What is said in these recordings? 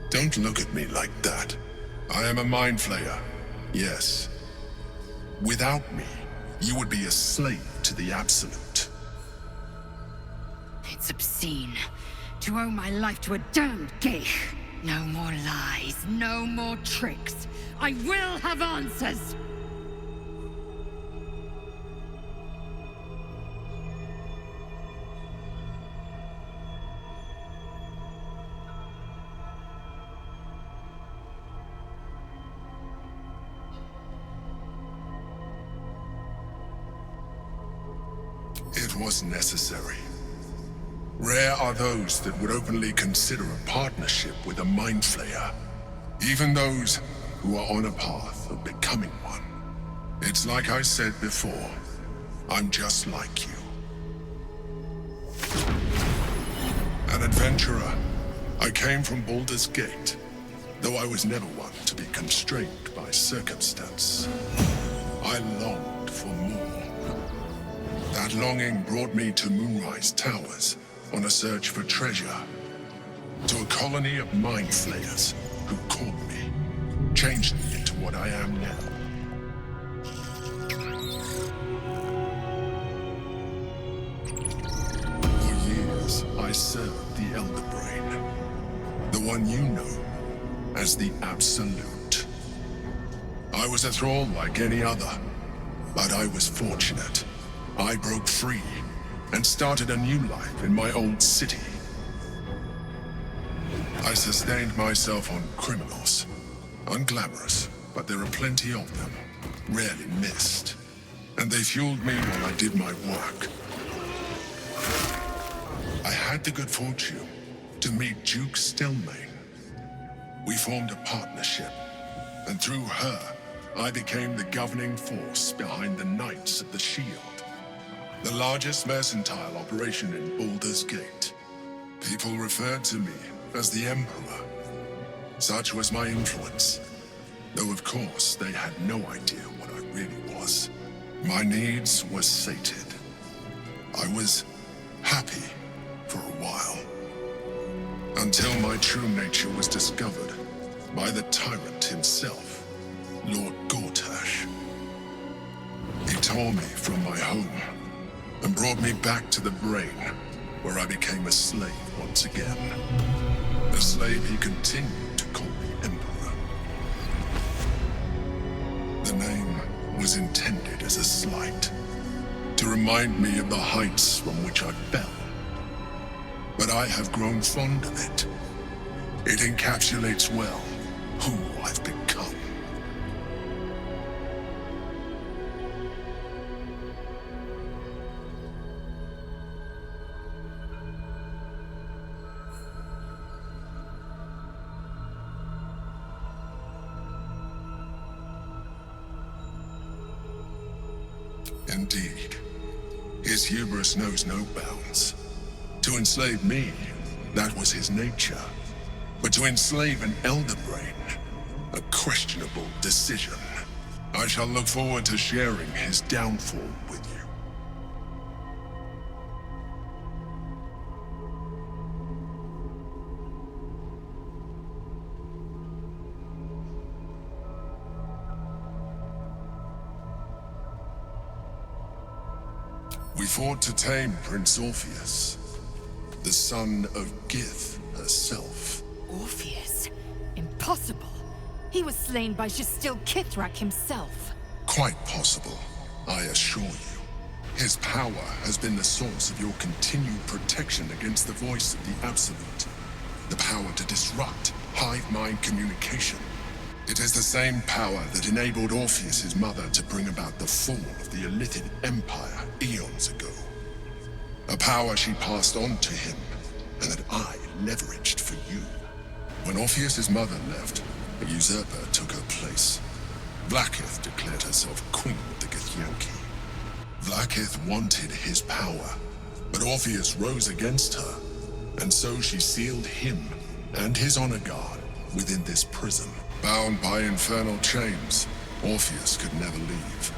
Don't look at me like that. I am a mind flayer, yes. Without me, you would be a slave to the Absolute. It's obscene to owe my life to a damned geich. No more lies, no more tricks. I will have answers! It was necessary. Rare are those that would openly consider a partnership with a mind flayer. Even those who are on a path of becoming one. It's like I said before, I'm just like you. An adventurer, I came from Baldur's Gate, though I was never one to be constrained by circumstance. I longed for more. That longing brought me to Moonrise Towers on a search for treasure. To a colony of mind flayers who caught me, changed me into what I am now. For years, I served the Elder Brain, the one you know as the Absolute. I was a thrall like any other, but I was fortunate. I broke free and started a new life in my old city. I sustained myself on criminals. Unglamorous, but there are plenty of them, rarely missed. And they fueled me while I did my work. I had the good fortune to meet Duke Stelmane. We formed a partnership, and through her, I became the governing force behind the Knights of the Shield. The largest mercantile operation in Baldur's Gate. People referred to me as the Emperor. Such was my influence. Though of course, they had no idea what I really was. My needs were sated. I was happy for a while. Until my true nature was discovered by the tyrant himself, Lord Gortash. He tore me from my home and brought me back to the Brain, where I became a slave once again. A slave he continued to call the Emperor. The name was intended as a slight, to remind me of the heights from which I fell. But I have grown fond of it. It encapsulates well who I've become. Indeed. His hubris knows no bounds. To enslave me, that was his nature. But to enslave an Elder Brain, a questionable decision. I shall look forward to sharing his downfall with you. We fought to tame Prince Orpheus, the son of Gith herself. Orpheus? Impossible. He was slain by Justil Kithrak himself. Quite possible, I assure you. His power has been the source of your continued protection against the voice of the Absolute. The power to disrupt hive mind communication. It is the same power that enabled Orpheus's mother to bring about the fall of the Illithid Empire eons ago. A power she passed on to him, and that I leveraged for you. When Orpheus's mother left, a usurper took her place. Vlaakith declared herself queen of the Githyanki. Vlaakith wanted his power, but Orpheus rose against her, and so she sealed him and his honor guard within this prison. Bound by infernal chains, Orpheus could never leave.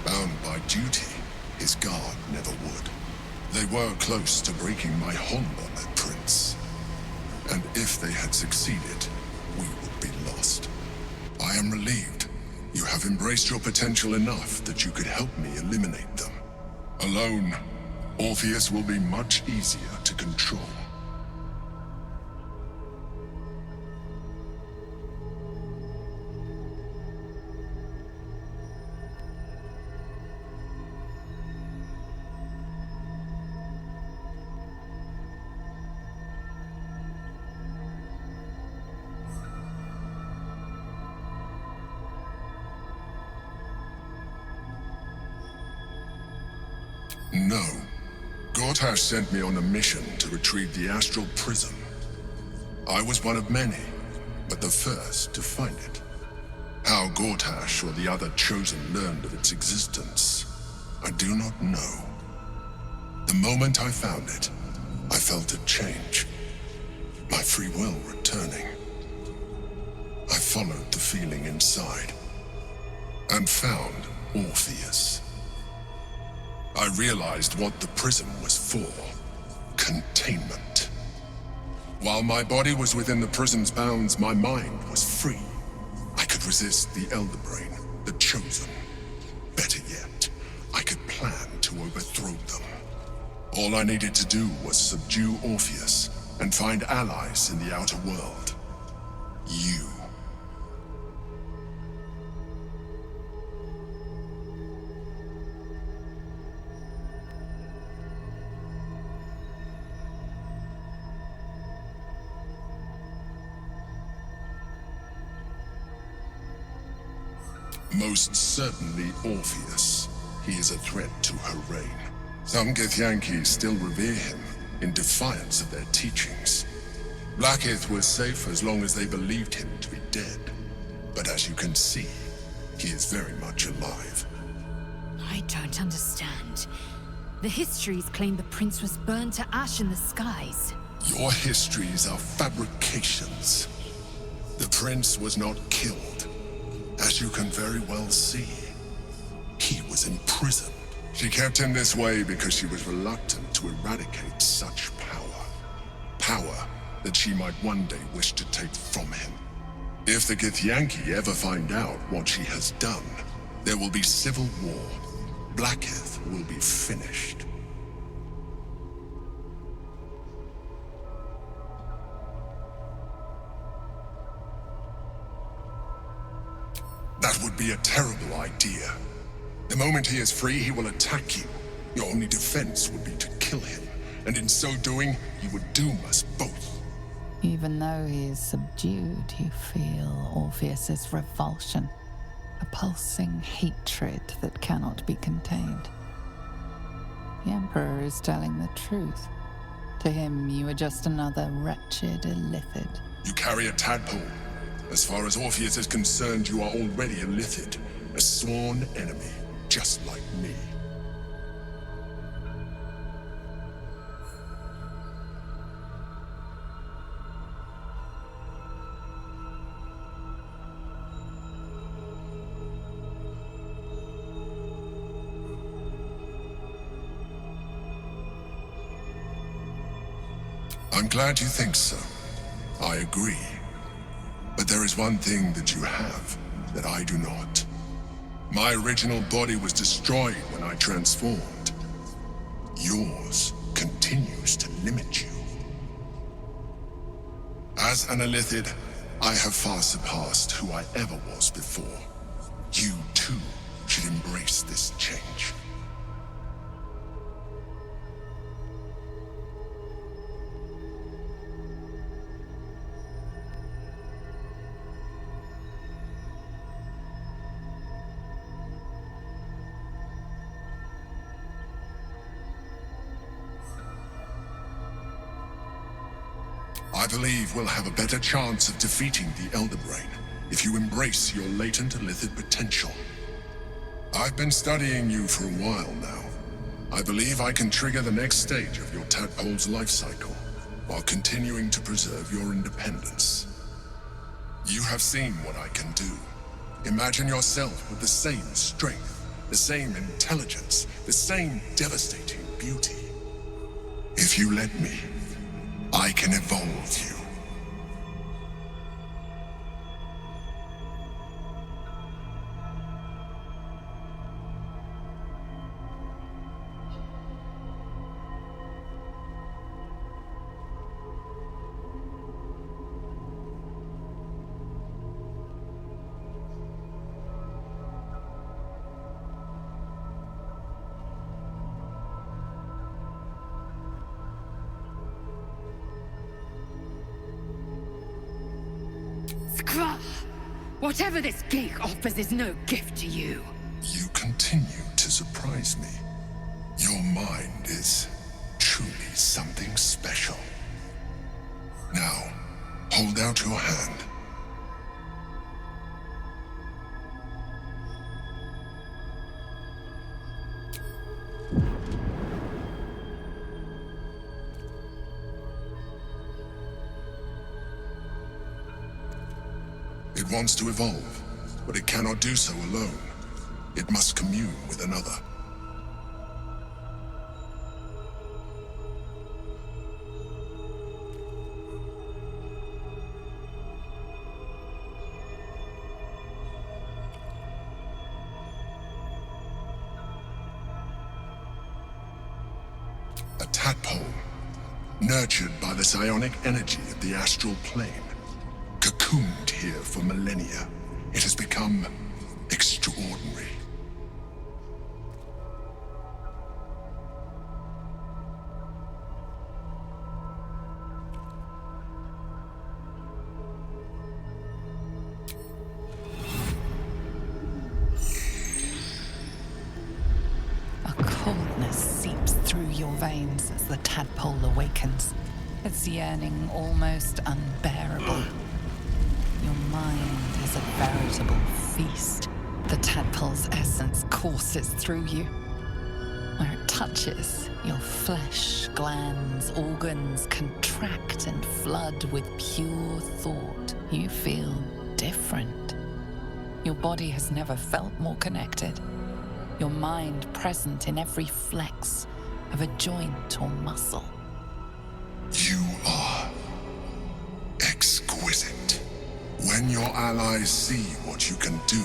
Bound by duty, his guard never would. They were close to breaking my hold on that prince. And if they had succeeded, am relieved. You have embraced your potential enough that you could help me eliminate them. Alone, Orpheus will be much easier to control. No. Gortash sent me on a mission to retrieve the astral prism. I was one of many, but the first to find it. How Gortash or the other chosen learned of its existence, I do not know. The moment I found it, I felt it change. My free will returning. I followed the feeling inside, and found Orpheus. I realized what the prism was for. Containment. While my body was within the prism's bounds, my mind was free. I could resist the Elder Brain, the Chosen. Better yet, I could plan to overthrow them. All I needed to do was subdue Orpheus and find allies in the outer world. You. Most certainly Orpheus. He is a threat to her reign. Some Githyanki still revere him, in defiance of their teachings. Blackith was safe as long as they believed him to be dead. But as you can see, he is very much alive. I don't understand. The histories claim the prince was burned to ash in the skies. Your histories are fabrications. The prince was not killed. As you can very well see, he was imprisoned. She kept him this way because she was reluctant to eradicate such power. Power that she might one day wish to take from him. If the Githyanki ever find out what she has done, there will be civil war. Blackith will be finished. That would be a terrible idea. The moment he is free, he will attack you. Your only defense would be to kill him, and in so doing, you would doom us both. Even though he is subdued, you feel Orpheus's revulsion, a pulsing hatred that cannot be contained. The Emperor is telling the truth. To him, you are just another wretched illithid. You carry a tadpole. As far as Orpheus is concerned, you are already a Lithid, a sworn enemy, just like me. I'm glad you think so. I agree. But there is one thing that you have that I do not. My original body was destroyed when I transformed. Yours continues to limit you. As an Illithid, I have far surpassed who I ever was before. You, too, should embrace this change. I believe we'll have a better chance of defeating the Elder Brain if you embrace your latent Illithid potential. I've been studying you for a while now. I believe I can trigger the next stage of your tadpole's life cycle, while continuing to preserve your independence. You have seen what I can do. Imagine yourself with the same strength, the same intelligence, the same devastating beauty. If you let me, I can evolve you. Scraw! Whatever this gig offers is no gift to you. You continue to surprise me. Your mind is truly something special. Now, hold out your hand. It wants to evolve, but it cannot do so alone. It must commune with another. A tadpole, nurtured by the psionic energy of the astral plane. Cocooned here for millennia, it has become extraordinary. A coldness seeps through your veins as the tadpole awakens, its yearning almost unbearable. Your mind is a veritable feast. The tadpole's essence courses through you. Where it touches, your flesh, glands, organs contract and flood with pure thought. You feel different. Your body has never felt more connected. Your mind present in every flex of a joint or muscle. You are exquisite. When your allies see what you can do,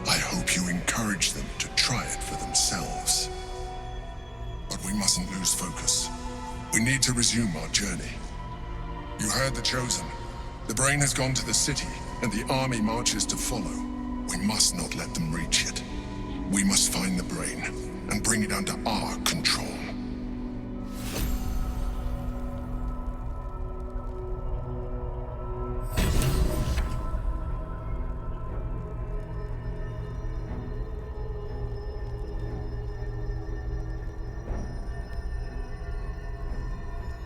I hope you encourage them to try it for themselves. But we mustn't lose focus. We need to resume our journey. You heard the Chosen. The brain has gone to the city, and the army marches to follow. We must not let them reach it. We must find the brain and bring it under our control.